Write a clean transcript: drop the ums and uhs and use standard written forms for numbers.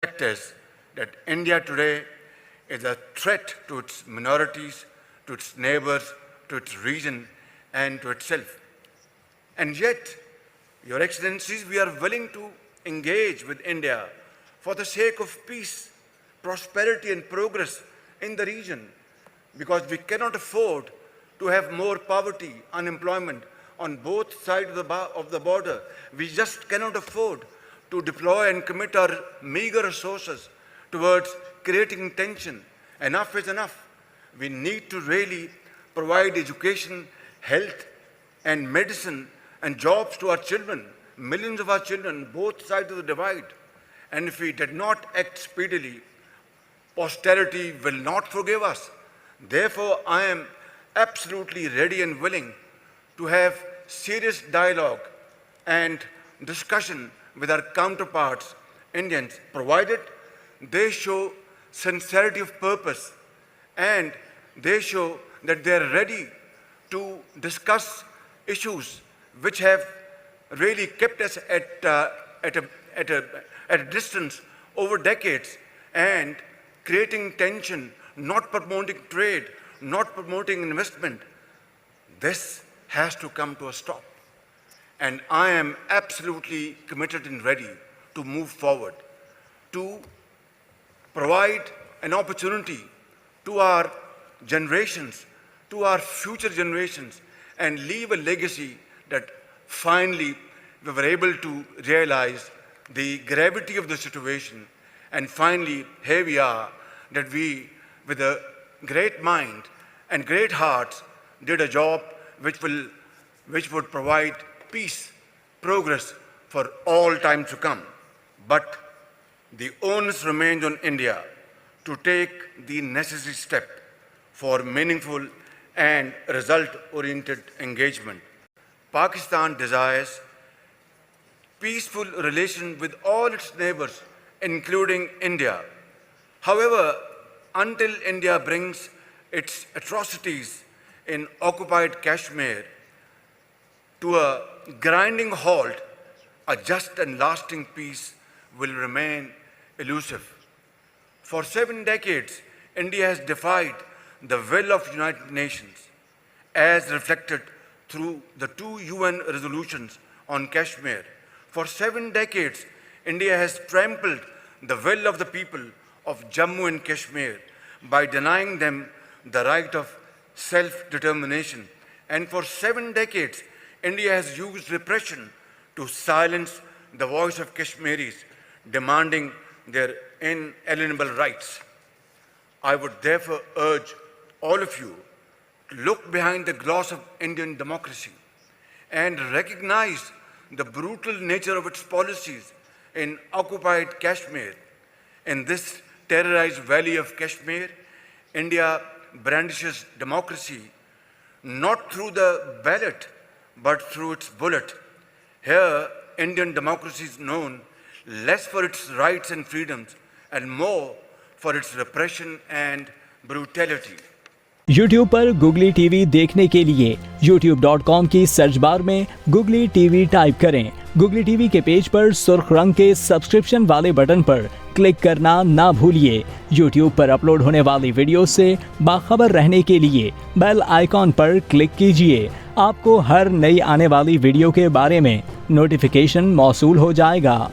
fact is that India today is a threat to its minorities, to its neighbors, to its region, and to itself. And yet, Your Excellencies, we are willing to engage with India for the sake of peace, prosperity, and progress in the region, because we cannot afford to have more poverty, unemployment on both sides of the border. We just cannot afford to deploy and commit our meager resources towards creating tension. Enough is enough. We need to really provide education, health, and medicine and jobs to our children, millions of our children, both sides of the divide. And if we did not act speedily, posterity will not forgive us. Therefore, I am absolutely ready and willing to have serious dialogue and discussion with our counterparts, Indians, provided they show sincerity of purpose and they show that they are ready to discuss issues which have really kept us at a distance over decades and creating tension, not promoting trade, not promoting investment. This has to come to a stop. And I am absolutely committed and ready to move forward, to provide an opportunity to our generations, to our future generations, and leave a legacy that finally we were able to realize the gravity of the situation. And finally, here we are, that we, with a great mind and great hearts, did a job which would provide peace, progress for all time to come. But the onus remains on India to take the necessary step for meaningful and result-oriented engagement. Pakistan desires peaceful relations with all its neighbors, including India. However, until India brings its atrocities in occupied Kashmir to a grinding halt, a just and lasting peace will remain elusive. For 7 decades, India has defied the will of the United Nations, as reflected through the 2 UN resolutions on Kashmir. For 7 decades, India has trampled the will of the people of Jammu and Kashmir by denying them the right of self-determination. And for 7 decades, India has used repression to silence the voice of Kashmiris demanding their inalienable rights. I would therefore urge all of you to look behind the gloss of Indian democracy and recognize the brutal nature of its policies in occupied Kashmir. In this terrorized valley of Kashmir, India brandishes democracy not through the ballot, but through its bullet. Here, Indian democracy is known less for its rights and freedoms and more for its repression and brutality. YouTube पर Googly TV देखने के लिए youtube.com की search bar में Googly TV type करें। Googly TV के page पर सुर्ख रंग के सब्सक्रिप्शन वाले बटन पर क्लिक करना ना भूलिए। YouTube पर अपलोड होने वाली वीडियो से बाखबर रहने के लिए बेल आइकॉन पर क्लिक कीजिए। आपको हर नई आने वाली वीडियो के बारे में नोटिफिकेशन मौसूल हो जाएगा।